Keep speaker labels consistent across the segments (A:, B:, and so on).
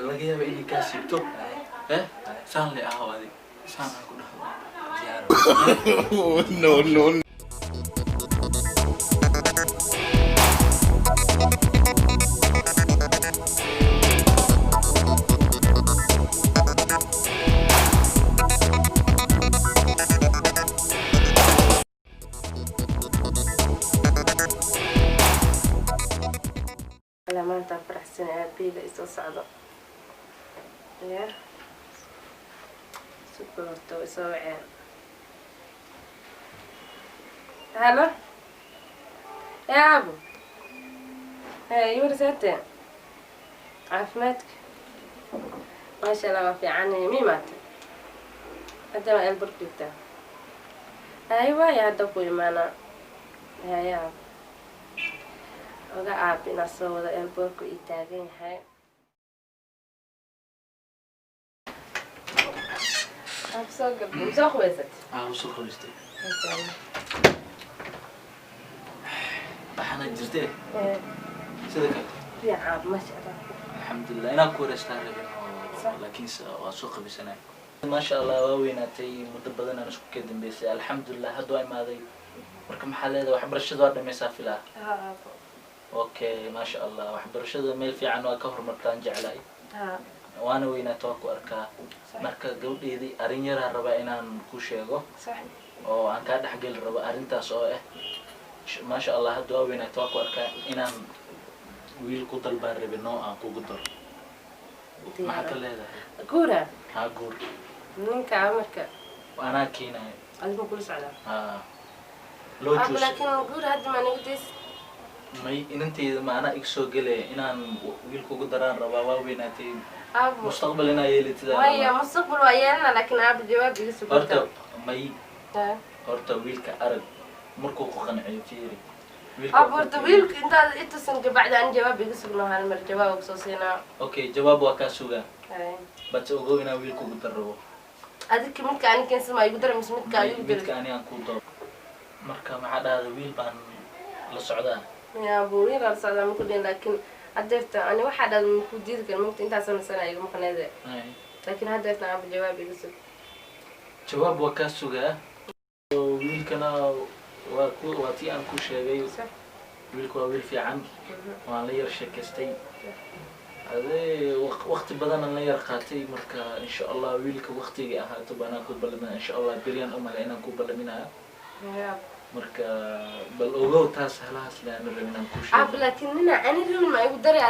A: laga yaabaa inay kaa siibto saan le ahaw adig saan aan ku dhahdo
B: No, no.
C: maanta faraxsan aabeyda isoo socdo ya super horta isoo waceen halo ya abu yursate caafimaadka maasha allah waa fiican mii maata hadda waa elbor joogtaa waaya hadda ku imaanaa haya oga aab inaa soo wada elboorku ii taagan yahay soo gabdho soo qubaysat
A: soo qubaystay baxana jirtee sida kale
C: ya aab maasha allah
A: alxamdulilah inaa ku wareystaa rabin laakiin waa soo qabaysanay maasha allah waa weynaatay muddo badan aan isku ka dambeysay alxamdulilah hadda waa imaaday marka maxaa leedahay waxbarashada waa dhammaysaa filaa okay maasha allah waxbarashada meel fiican waa ka horumartaan jeclahay waana weynaata waa ku arkaa marka gabadheedii arrin yaraa rabaa inaan ku sheego oo aan kaa dhexgeli rabo arrintaas oo maasha allah hadda waa weynaata waa ku arkaa inaan wiil ku dalbaan rabin oo aan kugu daro maxaa ka leedahay
C: guura
A: guur
C: ninka marka
A: anaa keenayo
C: adigu kula socdaa
A: loo juus
C: laakiin guura hadda ma nagu days
A: may inantayda maanaa ig soo gelaya inaan wiil kugu daraan rabaa waa weynaatay mustaqbal inaa yeelitida
C: waya mustaqbal waa yeelana laakiin aaba jawaab iga soo
A: horta may horta wiilka arag markuu ku qanciyo fiiri
C: horta wiilka intaad itusan gabacda aan jawaab iga sugno hal mar jawaab soo siinaa
A: okay jawaab waa kaa sugaa bas ogow inaan wiil kugu darrabo
C: adika midka ani keensan maa igu dara mise midka igu dara
A: midka ani aan ku daro marka maxaa dhahda wiil baan la socdaa
C: ya buuri la socdaa ma ku dhin laakiin haddeerta ani waxaa dhahda ma ku diidi kara mugta intaas sanaa iga maqneede laakiin haddeerta aaba jawaab iga sug
A: jawaab waa kaa sugaa wiilkana waa tii aan ku sheegay wiilku waa wiil fiican waan la yar sheekaystay adee waqti badan aan la yar qaatay marka insha allah wiilka waqtigii ahaato baanaan ku ballamina insha allah beriyaan umale inaan ku ballaminayo marka bal ogow taas halahaas leana rabin inaan ku sheego
C: laakiin nina ani rabin ma igu daray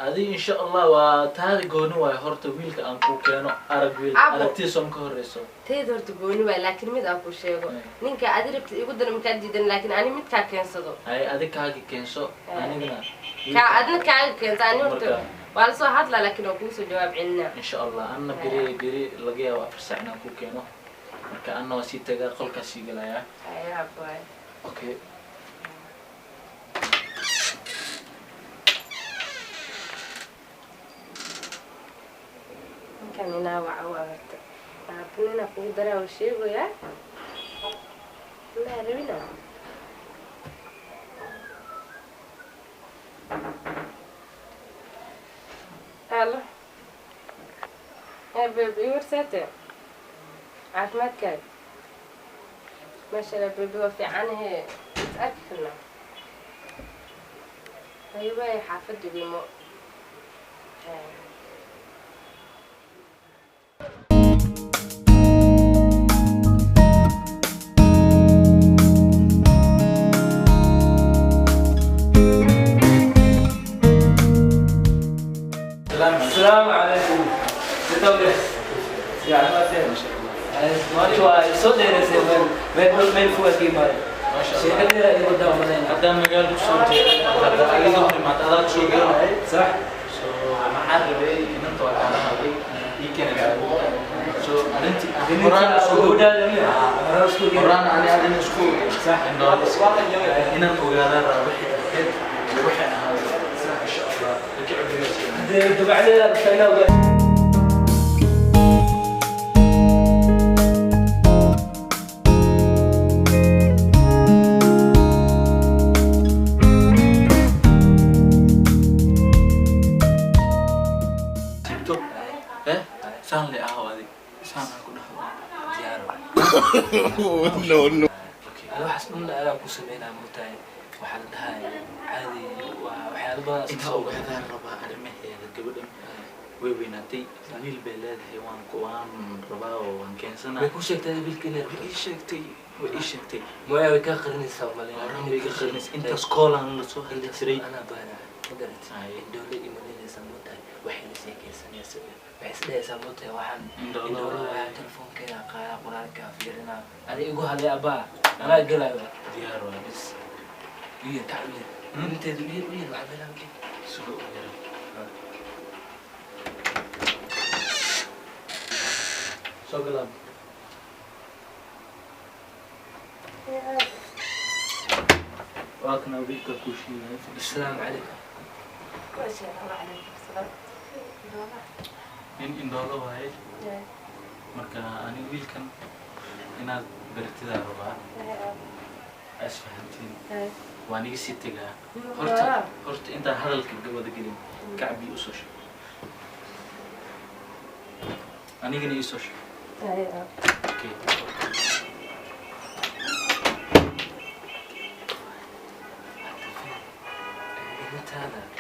C: adi
A: insha allah waa taadi gooni waayo horta wiilka aan ku keeno arag wiil aragtiisa ma ka horeyso
C: teed horta gooni waayo laakiin mid aan ku sheego ninka adi rabta igu dara makaa diidan laakiin ani mid kaa keensado
A: adi kaaga keenso anigana
C: adna kaaga keento ani horta waa lasoo hadlaa laakiin waa kugu soo jawaab celinaa
A: insha allah anna beri laga yaabo 4 saac inaan ku keeno marka anna waa sii tagaa qolkaas sii galayaa okay
C: kanina waxa waarta aabnina ku daraa oo sheegaya la rabina halo baby warsate caafimaadkaaga maasha allah baby waa fiicanahe is-arkirna aywaay xaafadda wimo
D: السلام عليكم. ستوقف. يا عماتين. ماري واي صدق يا سيدي. من فوق كيماي.
A: ما شاء الله.
D: شيء كذا اللي قدام مثلا.
A: قدام مجال بسوتي. هذا اللي قبل ما تطلع شو قال.
D: صح.
A: So محارب إيه إن أنت وكان هذا يمكن يقول. So أنت قرآن سكول. قرآن أنا أدين سكول.
D: صح.
A: إنه إن أنت ويانا روح أنا هذا. صح إن شاء الله.
D: ده بعدين بتلاقي
A: سان لي هذه سان أقول له
D: diyaaro
B: No, no.
D: أنا waxaas dhan ayaa ku sameynaa mutahay waxaa la dhahay caadi waa waxyaalo badan
A: أنت
D: soo
A: أو هذا الربا أرمه هذا قبل ويبيناتي ويل بلاد حيوان قوان ربا وان كان
D: way
A: سنة
D: ku sheegtay bilkina
A: وإيش شكتي
D: mooya way ka qarinaysaa malina
A: ورام بيخرنس أنت سكولا لسه هل تري
D: أنا بana magarat indhoole imanaysa mutahay waxay la sheekaysanaysaa waxay isdhaysaa mutahay waxaan indhoole waa telefoonkeeda qaada qoraalka fiirina ani igu haday abaa anaa galaya
A: ديار وابس
D: wiil tacbiir inteedu wiil waxa bilaabay
A: سوق سوق لاب واكنا بيك كوشي
D: السلام عليكم
C: ما شاء الله عليك السلام
A: إن دولة واحد marka ani wiilkan inaad bartida rabaa asfahantiin waan iga sii tagaa horta intaan hadalka gabadha gelin kacbi u soo sheeg anigana ii soo sheeg okay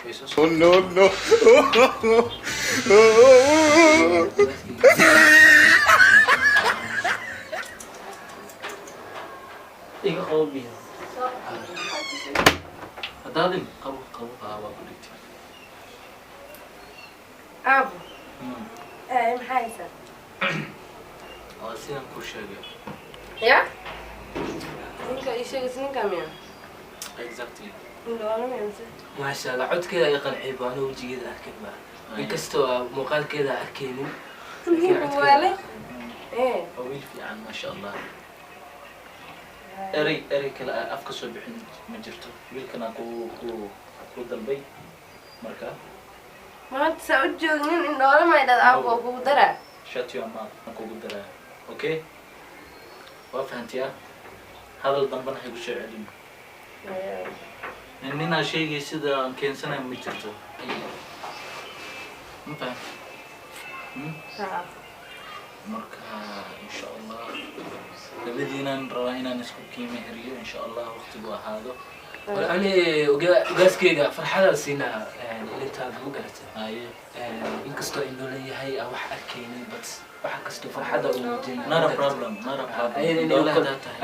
A: way soo
B: Oh, no, no.
A: iga qabo biyo hadaadin qabo waa ku dhigtay
C: أبو maxaa haysaa
A: waa sidaan ku sheegay
C: ya ninka ii sheegaysa ninka miya
A: exactly
C: indhoolamaymse
D: maasha allah codkeeda ay qanciyay baa anuu wejigeeda arkin baa inkastoo muuqaalkeeda arkaynin
C: ninka waale
A: waa wiil fiican maasha allah erey kale af ka soo bixin ma jirto wiilkana ku dalbay marka
C: maanta saa u joognin indhoolama dhad aabbo kugu daraa
A: shut your mouth aan kugu daraa okay waa fahantiya hadal dambana hay ku soo celin ninaa sheegay sida aan keensanayo ma jirto ma faham marka insha allah labadiinaan rabaa inaan isku qiimeheriyo insha allah waqtigu ahaado
D: ani ugaaskeyga farxadaan siinaa ilintaada ma garatay
A: haye
D: inkastoo indhoola yahay aan wax arkaynin but wax kastoo farxadda uu muujinay
A: not a problem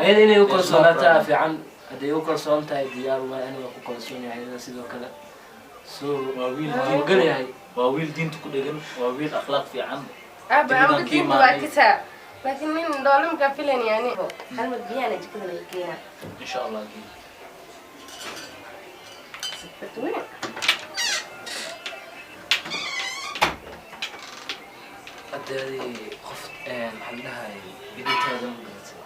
D: ayada inay u kalsoonaataa fiican hadday u kalsoon tahay diyaar waa aniga ku kalsoon yahay ayada sidoo kale so
A: waa wiil
D: diin yahay
A: waa wiil diinta ku dhegan waa wiil akhlaaq fiican
C: aabba amba diinta waa kisaa laakiin nin indhoole makaa filan yani hal mar biyaana jikada laga keenaa
A: insha allah
C: fatwin
D: haddaadii qof maxaa la dhahay ilintaada ma garatay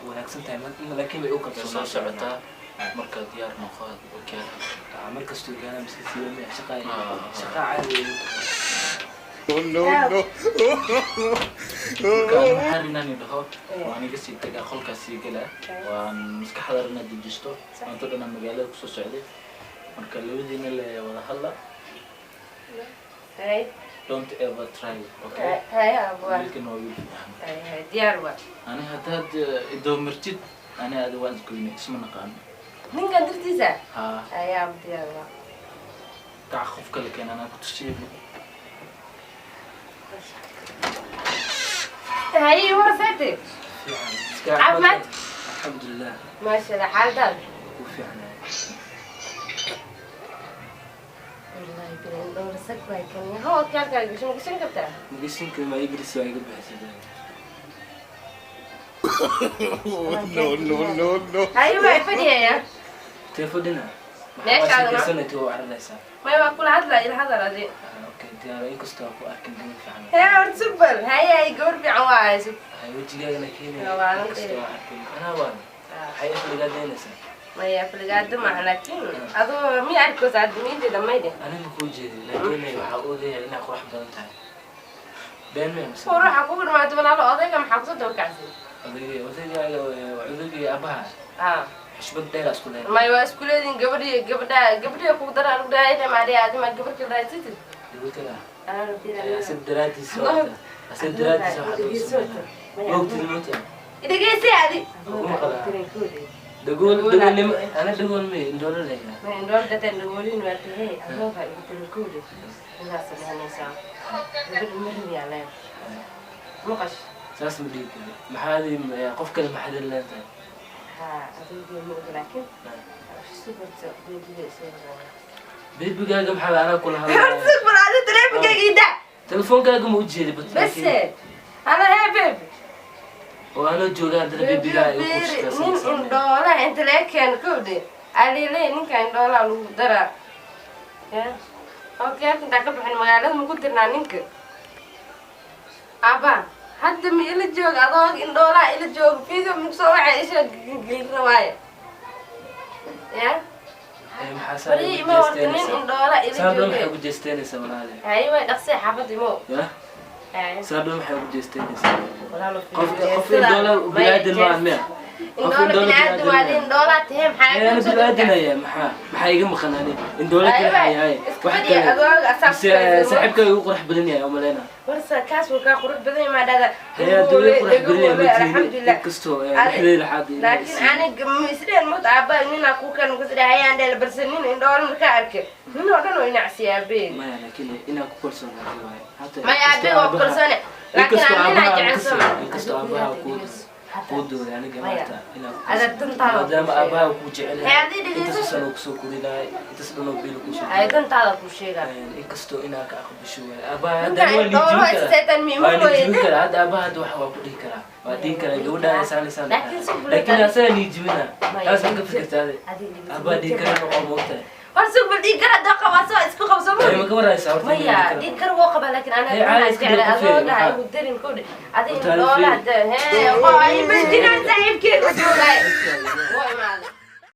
D: wanaagsan tahay laakiin way u
A: soo
D: kalsoonaa
A: socotaa marka diyaar noqood okay
D: markastuu gaana miska siiba shaqa caadi
B: Oh, no, no.
A: waxaan inaan idhaho waan iga sii tagaa qolkaas sii galaa waan maskaxda rana dejisto maanta dhanaa magaalada kusoo socday marka labadiina le wada hadla
C: hay
A: don't ever try okay
C: hay aabbo
A: wiilkan waa wiil fiican
C: hay diyaar waa
A: ani haddaad idoomirtid ani aada waan isgoyne isma naqaano
C: ninkan dartiisa
A: haa
C: hay aabbo diyaar waa
A: gaca qof kale keen anaa ku tusiye
C: hay warsaate عافمت
D: الحمد لله
C: ما شاء الله حالتك
D: وفي عناية
C: والله يبين دور سكوى كان هو كان شو مقشن كبتها
D: مقسين كما يجلس ويقول بحسد
B: Oh, no, no, no, no.
C: ايوه فدي يا
D: تلفوننا
C: ليش هذا؟
D: سنة تو على الرسالة
C: ما يقول هذا الى هذا الذي
D: اوكي ديارة يكستو اكو اركن دين في عناية
C: يا ورد سبل هيا يقول في عوايز
D: هاي وجهي انا كيني
C: لا، والله
D: يكستو
C: إيه.
D: اركن انا وانا حي اللي قاعد ينسى
C: ما هي في القادم لكن هذا مي عارف كوز عاد مين ده ما يدي
D: انا مكوجي لكن وحاول انا اخو راح بنتها بين مين
C: هو روح اقول ما تبغى له قضيه كم حافظه توكاسي
D: وذي ابها
C: اه
D: حشبت دايره اسكولين
C: ما يوا اسكولين قبل اكو درا لو داي ما دي ادم قبل كده تيت
D: يقول كده
C: أنا ربي
D: أسد دراتي سويته أسد دراتي سويته وقت الموت
C: إذا جيت هذه
D: دقول أنا دقول مي دولار ليه
C: ما ندور ده تنقولين وقت هي أنا فاهم تنقولي الناس اللي هنسا دقول مرمي عليه مقش
D: ساس مديك محادي قف كل محل اللي أنت
C: ها أتوقع مو لكن سوبر بيبي
D: بيبي جاي محل أنا كلها
C: سوبر هذا تليفون جديد
D: تلفون جاي موجود
C: بس أنا هي بيبي
D: وأنا جوجا ده بيبي جاي يخش
C: نين دولار أنت لكن كودي علي ليه نين كان دولار لو درا يا أوكي أنت كبر حين مقالة ما كنت نانينك أبا حد من إلى جوج أضاق إن دولار إلى جوج في ذا مسوي عيشة غير رواية يا بري ما ورتنين إن دولار إلى
D: سادهم
C: جوج
D: حيقول جستاني سوالها
C: أيوة نقصي حافظ مو
D: يا سادهم حيقول جستاني
C: ولا له
D: قف الدولار بلاد المال
C: إن دولار بنادم وبعدين دولار تهم حاجة
D: أنا بلادنا يا محا يجي خناني إن دولار كده هاي واحد سحبك يقرح بدنيا يوم لنا
C: ورثة كاس وكا قرب بدني ما ده
D: هي دولار يقرح بدنيا
C: الحمد لله
D: كستو يعني لحد
C: لكن أنا مسرين موت عبا إننا كوكا نقصد هاي عندنا برسنين إن دولار مكارك من هذا نوع نعسي أبين
D: ما يعني كنا إنا كبرسون
C: ما يعبي وبرسنة لكن أنا جالسة
D: كستو أباها كودو يعني جماعتها
C: هذا تنتظر
D: دام أباها وكوجعلها
C: هذه اللي
D: أنت سلوا كسوكوري لا أنت سلوا بيلو كوشي
C: هاي تنتظر كوشي لا
D: إن كستو إنا كأخذ بشوية أباها
C: أنت
D: دلوا
C: دولار ستة ميمون
D: هذا أباها دوا حوا كودي كلا بعدين كلا جودا سال
C: لكن
D: أصلا نيجمنا لازم كفكرت هذا أبا دي كلا نقوم وقتها
C: ورسوك بدي قرأ دقة واسوا اسكو خمسة
D: أي مكبر هاي سعرت
C: ميا دي كر وقبة لكن أنا
D: عايز كده
C: أنا
D: كفيل.
C: أنا أقدر نقول هذه
D: وتعرفي.
C: دولار ده هي قايم بدينا زي